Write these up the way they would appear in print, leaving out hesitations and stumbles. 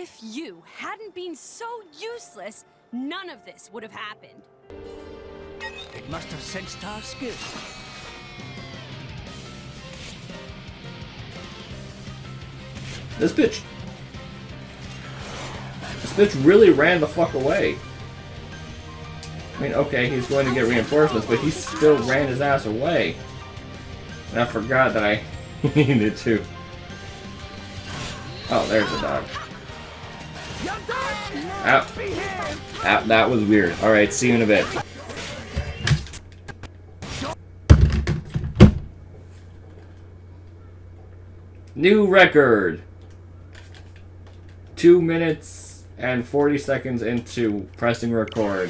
If you hadn't been so useless, none of this would have happened. It must have sensed our skill. This bitch really ran the fuck away. I mean, okay, he's going to get reinforcements, but he still ran his ass away. And I forgot that I needed to. Oh, there's the dog. Ow. Ow, that was weird. Alright, see you in a bit. New record! 2 minutes and 40 seconds into pressing record,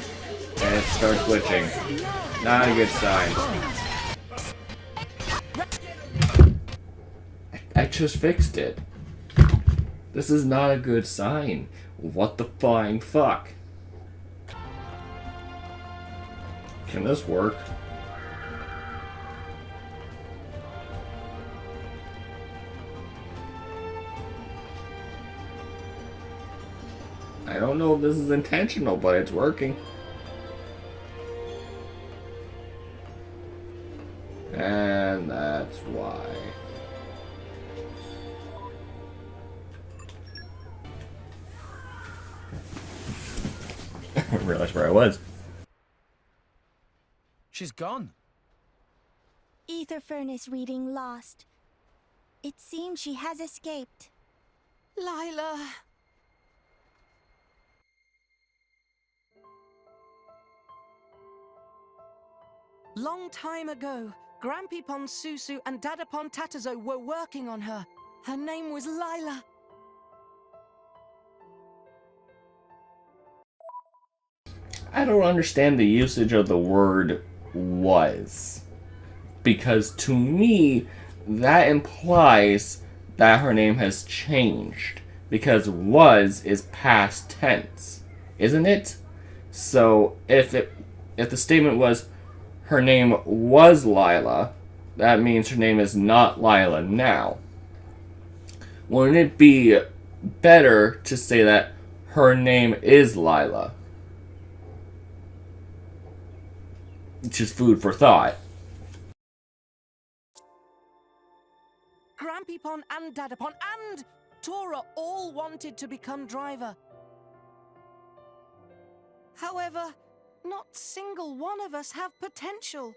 and it starts glitching. Not a good sign. I just fixed it. This is not a good sign. What the flying fuck? Can this work? I don't know if this is intentional, but it's working. And that's why. I realized where I was. She's gone. Ether furnace reading lost. It seems she has escaped. Lila. Long time ago, Grampypon Susu and Dadapon Tatazo were working on her. Her name was Lila. I don't understand the usage of the word was. Because to me, that implies that her name has changed. Because was is past tense, isn't it? So if the statement was her name was Lila, that means her name is not Lila now. Wouldn't it be better to say that her name is Lila? Just food for thought. Grampypon and Dadapon and Tora all wanted to become driver. However, not single one of us have potential.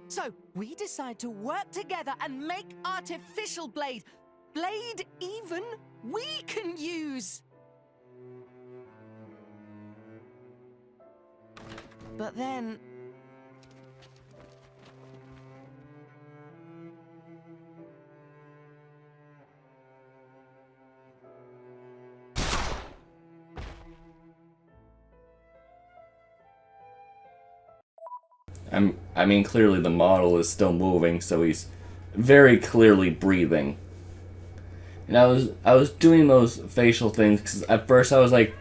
So, we decide to work together and make artificial blade. Blade even we can use. But then... I mean, clearly the model is still moving, so he's very clearly breathing. And I was doing those facial things because at first I was like,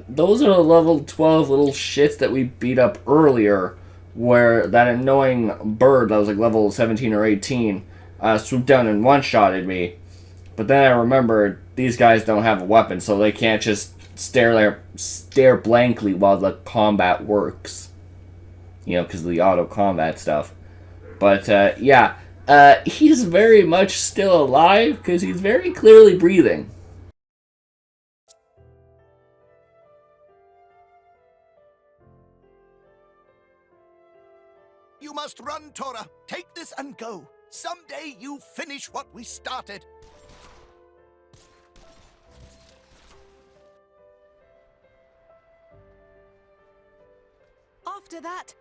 those are the level 12 little shits that we beat up earlier, where that annoying bird that was like level 17 or 18 swooped down and one-shotted me. But then I remembered these guys don't have a weapon, so they can't just stare blankly while the combat works. You know, because of the auto combat stuff. But yeah, he's very much still alive because he's very clearly breathing. You must run, Tora. Take this and go. Someday you finish what we started. After that,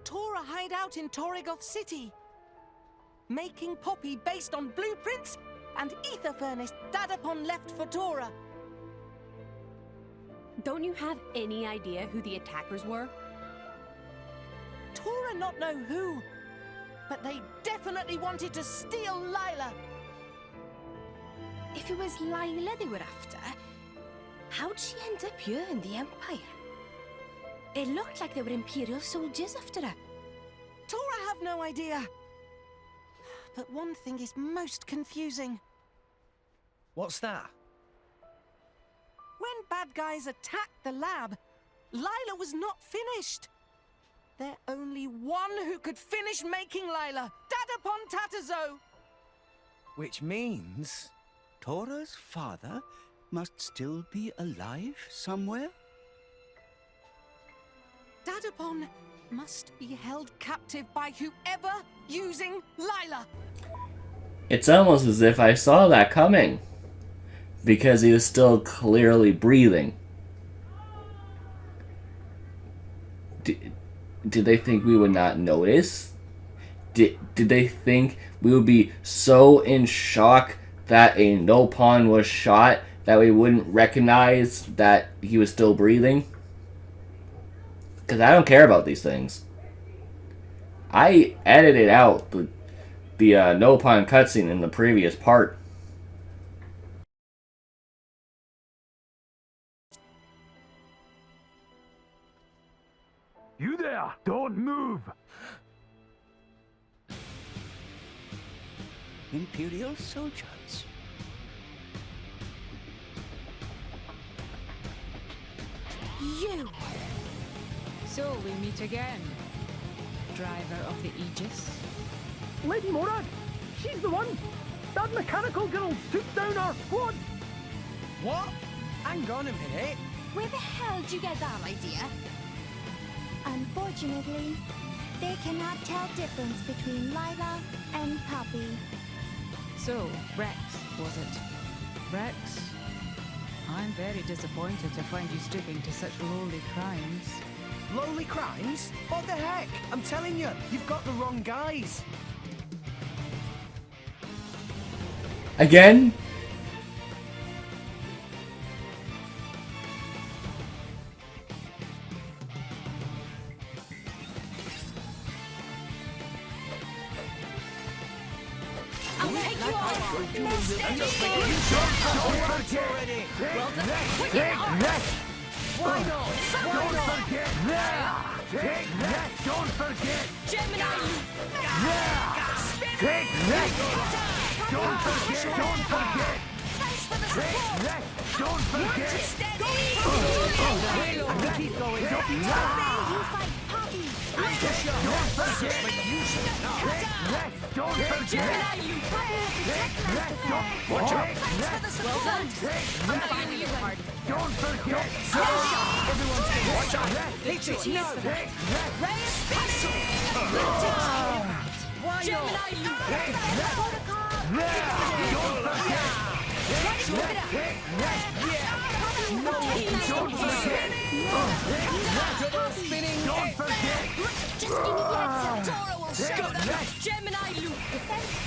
Tora hide out in Torrigoth City, making Poppy based on blueprints and ether furnace Dadapon left for Tora. Don't you have any idea who the attackers were? Tora not know who, but they definitely wanted to steal Lila. If it was Lila they were after, how'd she end up here in the Empire? It looked like they were Imperial soldiers after her. Tora have no idea. But one thing is most confusing. What's that? When bad guys attacked the lab, Lila was not finished. There's only one who could finish making Lila, Dadapon Tatazo. Which means Tora's father must still be alive somewhere? Dadapon must be held captive by whoever using Lila. It's almost as if I saw that coming. Because he was still clearly breathing. Did they think we would not notice? Did they think we would be so in shock that a no-pawn was shot that we wouldn't recognize that he was still breathing? Because I don't care about these things. I edited out the no-pawn cutscene in the previous part. You there! Don't move! Imperial soldiers. You! So we meet again, driver of the Aegis. Lady Morag! She's the one! That mechanical girl took down our squad! What? Hang on a minute. Where the hell did you get that idea? Unfortunately, they cannot tell difference between Lila and Poppy. So, Rex, was it? Rex? I'm very disappointed to find you stooping to such lowly crimes. Lowly crimes? What the heck? I'm telling you, you've got the wrong guys. Again? I'll take you all. Why not? Don't forget that! Take that! Don't forget! Gemini, Take that! Don't forget! Don't forget! Take that! Don't forget! Keep going. You fight Poppy! Don't forget! Take that! Don't forget! Take that! Don't forget! well done. I'm fine with your pardon. Don't forget! Everyone's getting watch out. Hit it. No. Take that! Why not? Gemini, Don't forget! No. Don't forget. Double spinning. Don't forget! Just give me the answer! Tora will show them. Gemini, Luke.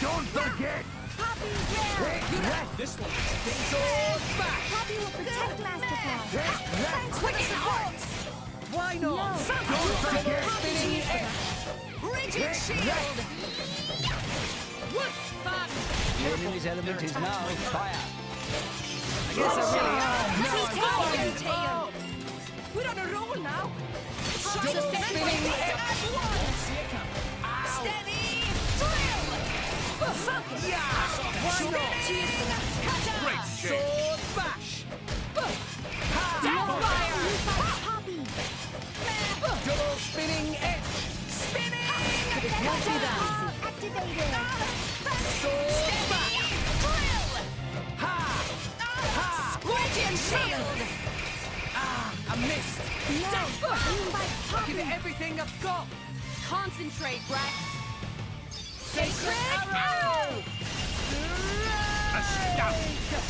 Don't forget! Poppy, there! Take that! This one. Sword back. Poppy will protect Master Claw! Take that! Quicken arts. Why not? Don't forget! Spinning edge. Rigid shield. Woof, fun. The enemy's element is now fire. I guess I really am. Tail. We're on a roll now. Double spinning edge. Steady. Drill. Focus. Why not? Cheers for that. Cut. Sword bash. Downfire. Poppy! Double spinning edge. Spinning. Won't be that easy. Activated! Sword back. Drill. Ha! Rigid shield. I missed. No! You fight I'll give Poppy! it everything I've got. Concentrate, Rex. Sacred arrow.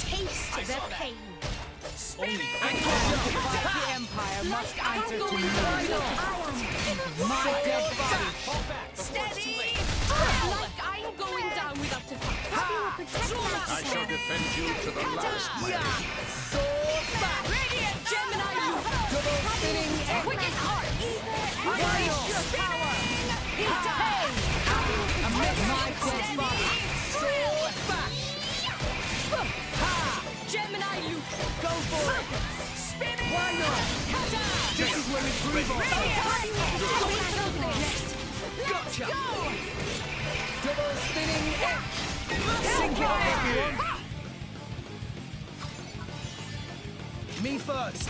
Taste the pain. The Empire must answer to me. My dead body. Steady. Like I'm going down without to fight. I shall defend you to the last. Sword back. Radiant Gemini. Double spinning edge. Quicken heart. Unleash your power. I missed my dead body. Sword back. Gemini Luke. Go for it. Spinning. Why not? This is where we prove ourselves. Gotcha. Double spinning edge. Sink it, everyone. Me first.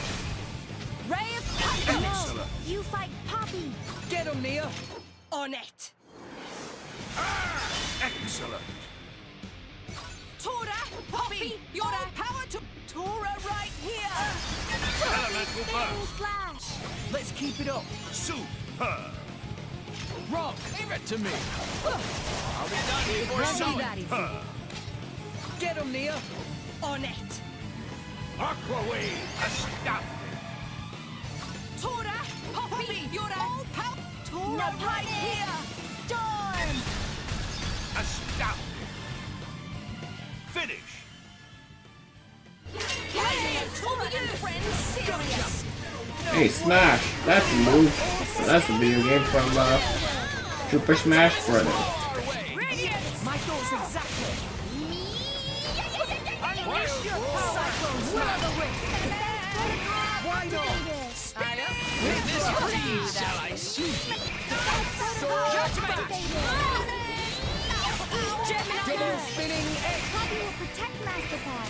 Ray of Thunder! Excellent. You fight Poppy. Get him, Nia. On it! Excellent. Tora, Poppy, your power to Tora right here. Elemental Spinning burst. slash. Let's keep it up. Superb. Rock, give it to me. Are we done before superb? Get him, Nia. On it! Aqua Wave. Astounding. Tora, Poppy, your power. Tora No right here. Storm. Astounding. Finish. Hey, Tora and friends, serious. Hey, Smash! That's the move. That's the video game from Super Smash Brothers. My thoughts exactly. Unleash your Cyclones, will of the wind. Why not? With this breeze, shall I see? Double spinning egg. Poppy will protect Master Pad.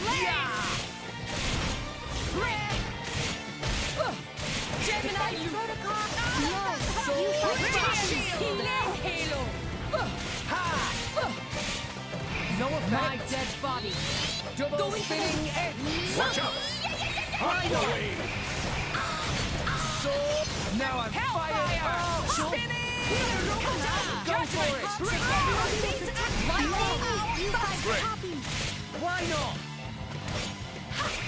Gemini, you Protocol. No. You fight Halo. No My effect. dead body! Double spinning egg. Watch out. Aqua Wave. So now I'm fired up. Go for it. You fight Great. Poppy. Why not?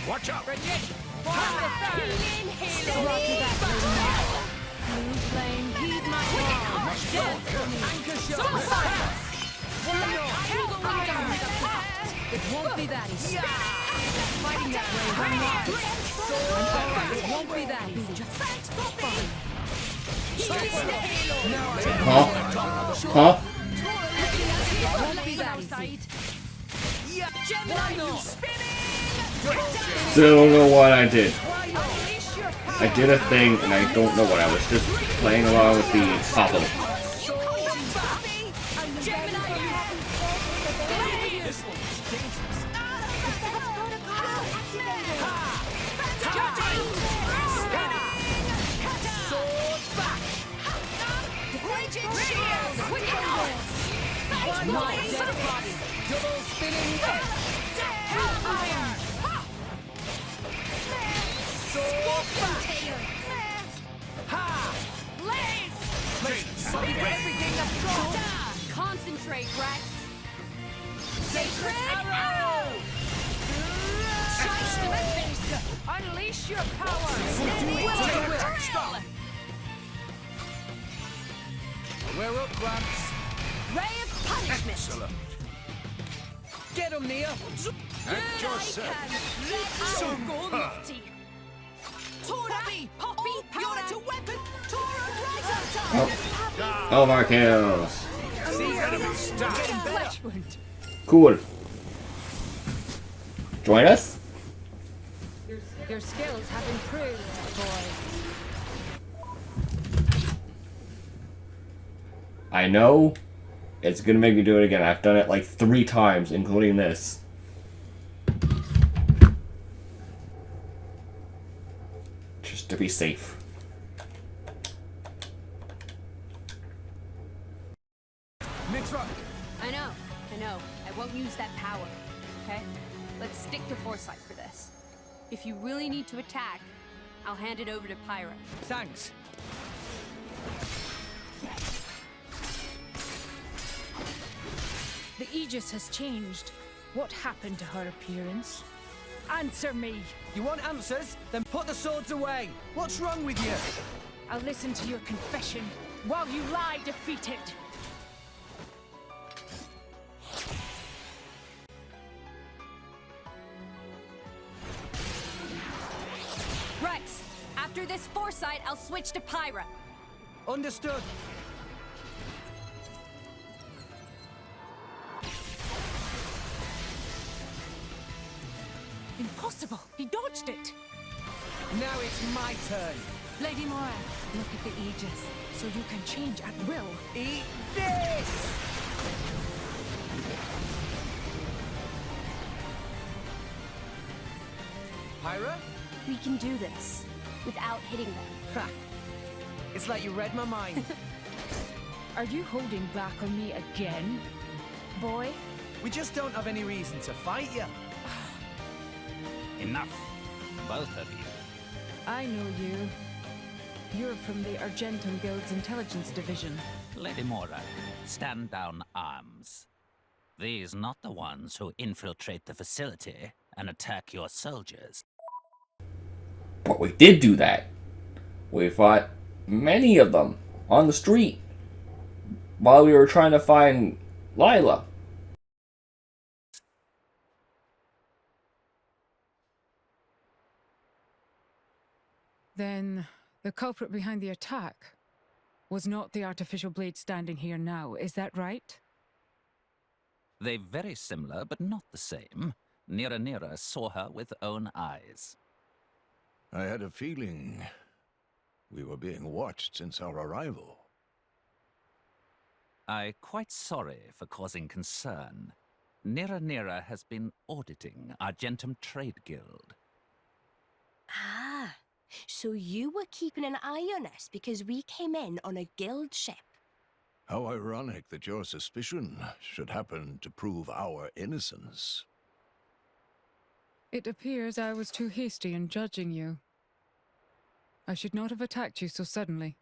Watch out. Blue flame, heed my call! Anchor shot. Why not? It won't be that easy. Fighting that way, I'm not. It won't be that easy. Just fine. Huh? It won't be that easy. Gemini, you Still don't know what I did. I did a thing and I don't know what I was just playing along with the hobble. My dead body! Double spinning egg. Concentrate, Rex! Sacred arrow! Unleash your power! We're up, Gramps. Ray of punishment! Excellent. Get him, Nia. Act yourself. Superb. Poppy! Poppy! Power to weapon! Tora right on top! Oh, more kills. Enemy staff. Cool. Join us? Your skills have improved, boy. I know. It's gonna make me do it again. I've done it like 3 times, including this. Just to be safe. Mitra. I know. I won't use that power, okay? Let's stick to foresight for this. If you really need to attack, I'll hand it over to Pyra. Thanks. The Aegis has changed. What happened to her appearance? Answer me! You want answers? Then put the swords away. What's wrong with you? I'll listen to your confession while you lie defeated. Rex, after this foresight, I'll switch to Pyra. Understood. Impossible! He dodged it! Now it's my turn. Lady Mora, look at the Aegis, so you can change at will. Eat this! Pyra? We can do this without hitting them. Ha! It's like you read my mind. Are you holding back on me again, boy? We just don't have any reason to fight you. Enough, both of you. I know you. You're from the Argentum Guild's intelligence division. Lady Mora, stand down arms. These not the ones who infiltrate the facility and attack your soldiers. But we did do that. We fought many of them on the street while we were trying to find Lila. Then the culprit behind the attack was not the artificial blade standing here now, is that right? They very similar, but not the same. Nira saw her with own eyes. I had a feeling we were being watched since our arrival. I'm quite sorry for causing concern. Nira has been auditing Argentum Trade Guild. Ah, so you were keeping an eye on us because we came in on a guild ship. How ironic that your suspicion should happen to prove our innocence. It appears I was too hasty in judging you. I should not have attacked you so suddenly.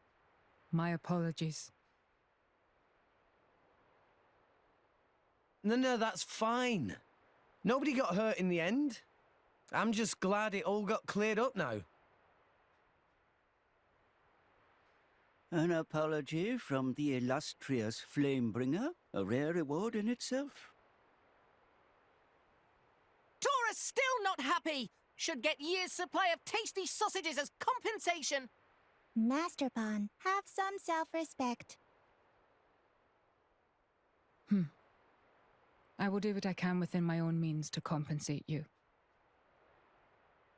My apologies. No, that's fine. Nobody got hurt in the end. I'm just glad it all got cleared up now. An apology from the illustrious Flamebringer, a rare reward in itself. Tora's still not happy! Should get year's supply of tasty sausages as compensation! Master Pawn, have some self-respect. I will do what I can within my own means to compensate you.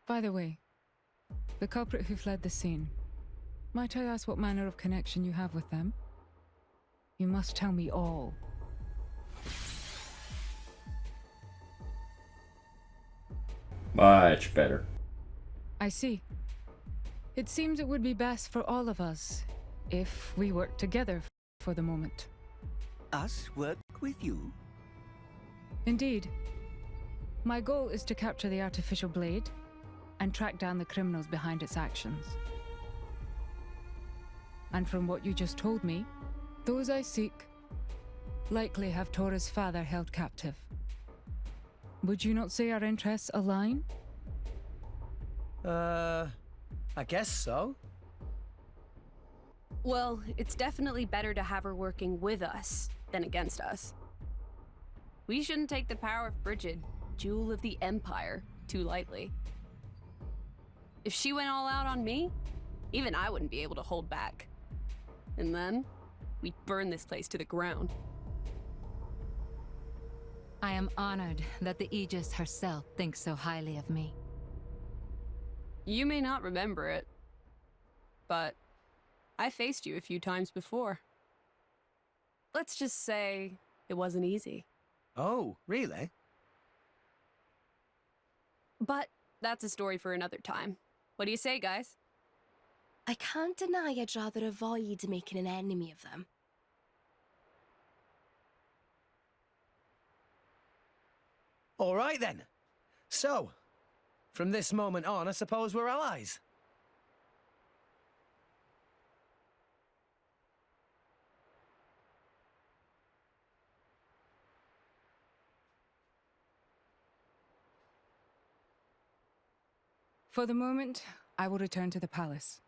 By the way, the culprit who fled the scene, might I ask what manner of connection you have with them? You must tell me all. Much better. I see. It seems it would be best for all of us if we work together for the moment. Us work with you? Indeed. My goal is to capture the artificial blade and track down the criminals behind its actions. And from what you just told me, those I seek likely have Tora's father held captive. Would you not say our interests align? I guess so. Well, it's definitely better to have her working with us than against us. We shouldn't take the power of Brigid, Jewel of the Empire, too lightly. If she went all out on me, even I wouldn't be able to hold back. And then, we'd burn this place to the ground. I am honored that the Aegis herself thinks so highly of me. You may not remember it, but I faced you a few times before. Let's just say it wasn't easy. Oh, really? But that's a story for another time. What do you say, guys? I can't deny I'd rather avoid making an enemy of them. All right then. So, from this moment on, I suppose we're allies. For the moment, I will return to the palace.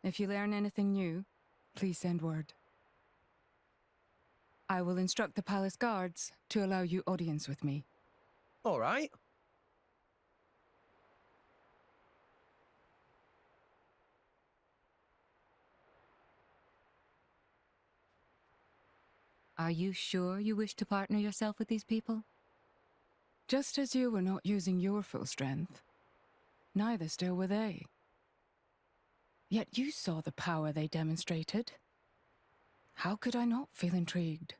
If you learn anything new, please send word. I will instruct the palace guards to allow you audience with me. All right. Are you sure you wish to partner yourself with these people? Just as you were not using your full strength, neither still were they. Yet you saw the power they demonstrated. How could I not feel intrigued?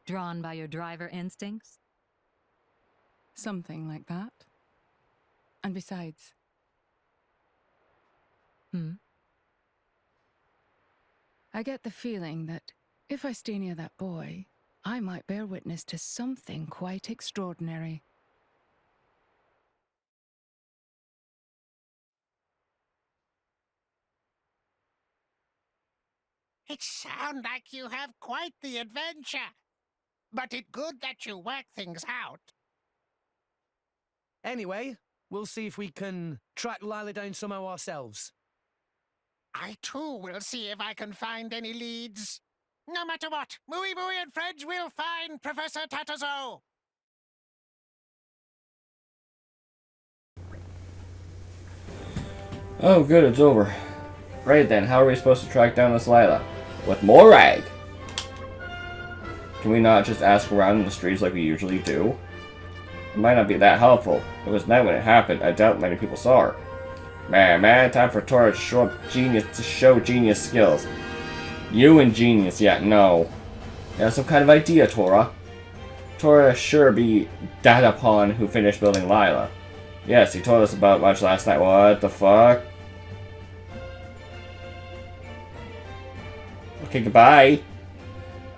Drawn by your driver instincts? Something like that. And besides... I get the feeling that if I stay near that boy, I might bear witness to something quite extraordinary. It sounds like you have quite the adventure. But it's good that you work things out. Anyway, we'll see if we can track Lila down somehow ourselves. I too will see if I can find any leads. No matter what, Mooey Mooey and Fredge will find Professor Tatazo. Oh, good, it's over. Right then, how are we supposed to track down this Lila? With more rag? Can we not just ask around in the streets like we usually do? It might not be that helpful. It was night when it happened. I doubt many people saw her. Man, time for Tora to show genius skills. You and genius, yeah, no. You have some kind of idea, Tora. Tora sure be Datapon who finished building Lila. Yes, he told us about much last night. What the fuck? Okay, goodbye.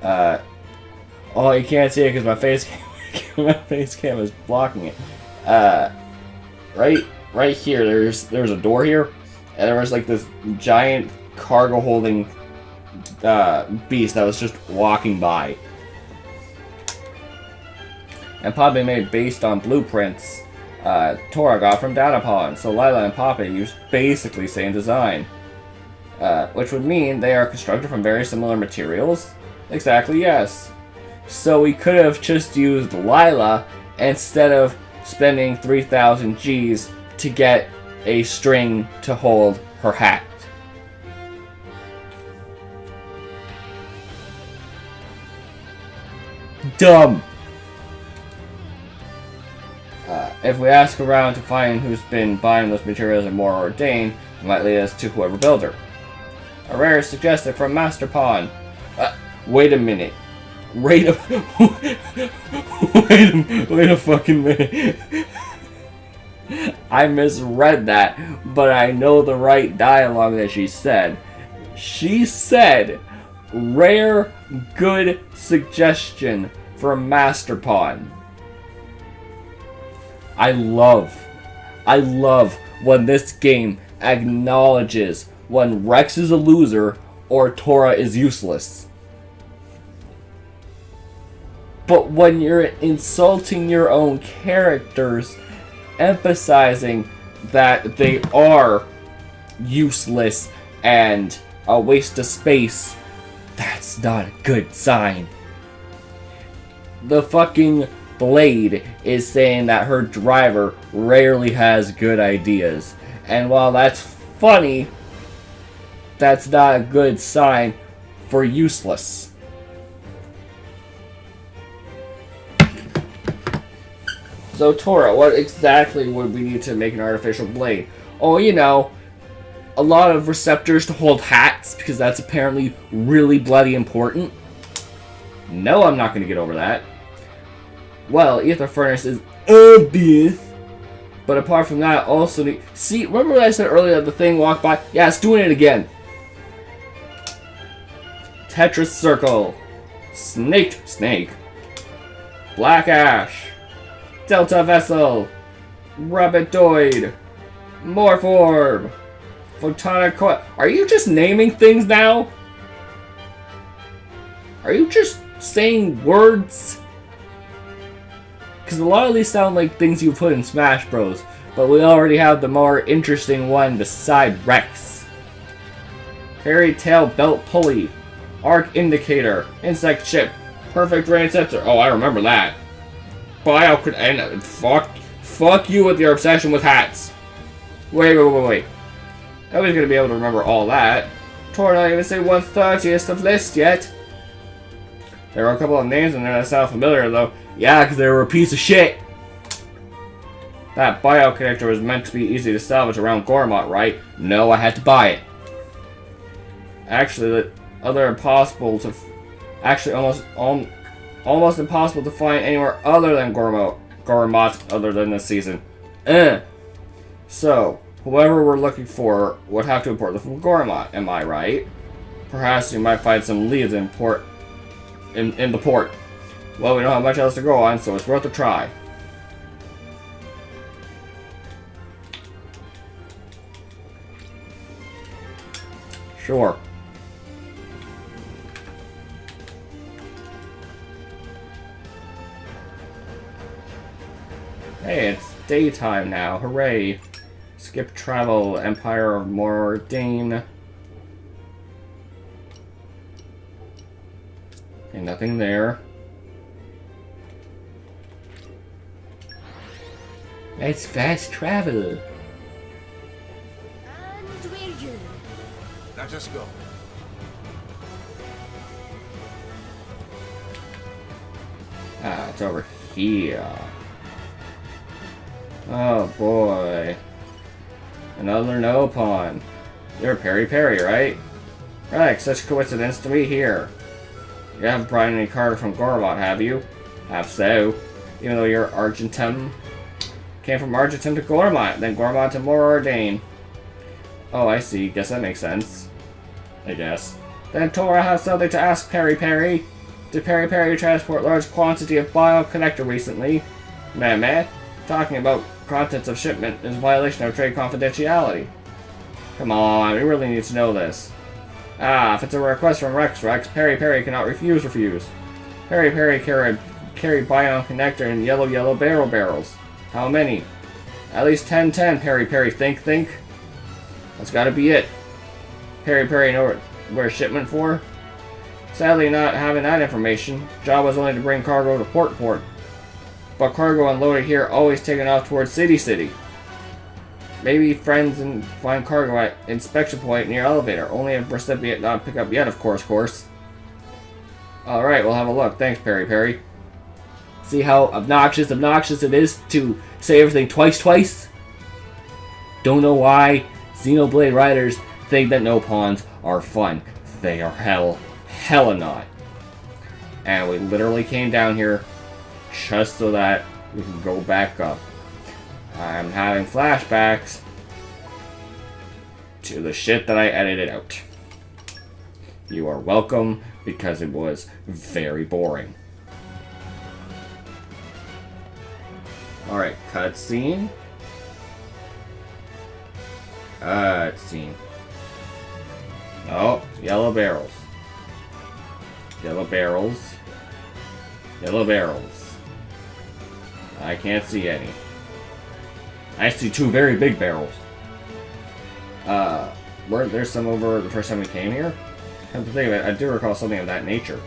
Oh, you can't see it because my face cam is blocking it. Right here, there's a door here, and there was like this giant cargo holding beast that was just walking by. And probably made based on blueprints Tora got from Datapon, so Lila and Papa use basically same design. Which would mean they are constructed from very similar materials? Exactly, yes. So we could have just used Lila instead of spending 3,000 Gs to get a string to hold her hat. Dumb! If we ask around to find who's been buying those materials and more ordained, it might lead us to whoever built her. A rare suggested from Master Pawn. Wait a minute. Wait a fucking minute. I misread that, but I know the right dialogue that she said. She said, rare good suggestion from Master Pawn. I love when this game acknowledges when Rex is a loser or Tora is useless. But when you're insulting your own characters, emphasizing that they are useless and a waste of space, that's not a good sign. The fucking Blade is saying that her driver rarely has good ideas. And while that's funny, that's not a good sign for useless. So Tora, what exactly would we need to make an artificial blade? Oh, you know, a lot of receptors to hold hats, because that's apparently really bloody important. No, I'm not going to get over that. Well, Ether Furnace is obvious. But apart from that, also need... See, remember what I said earlier that the thing walked by? Yeah, it's doing it again. Tetris Circle. Snake. Black Ash. Delta Vessel. Rabbitoid. Morph. Photonic Coil. Are you just naming things now? Are you just saying words? Because a lot of these sound like things you put in Smash Bros. But we already have the more interesting one beside Rex. Fairy Tail Belt Pulley. Arc Indicator. Insect Chip. Perfect Rain Sensor. Oh, I remember that. Bio... And fuck you with your obsession with hats. Wait. Nobody's gonna be able to remember all that. Tora not even say 1/30th of list yet. There are a couple of names in there that sound familiar though. Yeah, because they were a piece of shit. That bio connector was meant to be easy to salvage around Gormott, right? No, I had to buy it. Actually, almost impossible to find anywhere other than Gormott other than this season. So, whoever we're looking for would have to import them from Gormat, am I right? Perhaps we might find some leads in the port. Well, we don't have much else to go on, so it's worth a try. Sure. Hey, it's daytime now. Hooray. Skip travel, Empire of Mordain. Okay, nothing there. It's fast travel. And we're you. Let us go. Ah, it's over here. Oh boy. Another no pawn. You're Perry Perry, right? Right, such coincidence to meet here. You haven't brought any cargo from Gormat, have you? Have so. Even though you're Argentum. Came from Argentum to Gormat, then Gormat to Mordain. Oh, I see. Guess that makes sense. I guess. Then Tora has something to ask Perry Perry. Did Perry Perry transport large quantity of bioconnector recently? Meh. Talking about contents of shipment is a violation of trade confidentiality. Come on, we really need to know this. Ah, if it's a request from Rex, Perry Perry cannot refuse. Perry Perry carried bioconnector in yellow barrels. How many? At least 10, Perry Perry think. That's gotta be it. Perry Perry know where shipment for? Sadly, not having that information. Job was only to bring cargo to port. But cargo unloaded here always taken off towards City. Maybe friends and find cargo at inspection point near elevator. Only if recipient not pick up yet, of course. Alright, we'll have a look. Thanks, Perry Perry. See how obnoxious it is to say everything twice? Don't know why Xenoblade writers think that no pawns are fun. They are hella not. And we literally came down here just so that we can go back up. I'm having flashbacks to the shit that I edited out. You are welcome, because it was very boring. Alright, cutscene. Cutscene. Oh, yellow barrels. Yellow barrels. I can't see any. I see two very big barrels. Weren't there some over the first time we came here? Come to think of it, I do recall something of that nature.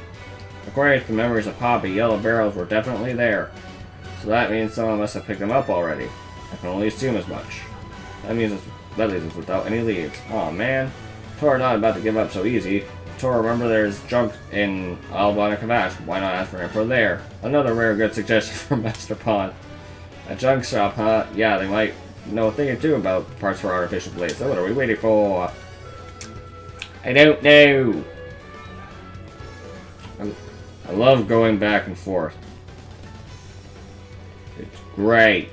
According to the memories of Poppy, yellow barrels were definitely there. So that means someone must have picked them up already. I can only assume as much. That leaves us without any leads. Aw, man. Tora not about to give up so easy. Tora, remember there's junk in Alban and Kavash. Why not ask for info there? Another rare good suggestion from Master Pawn. A junk shop, huh? Yeah, they might know a thing or two about parts for artificial blades. So what are we waiting for? I don't know. I love going back and forth. It's great.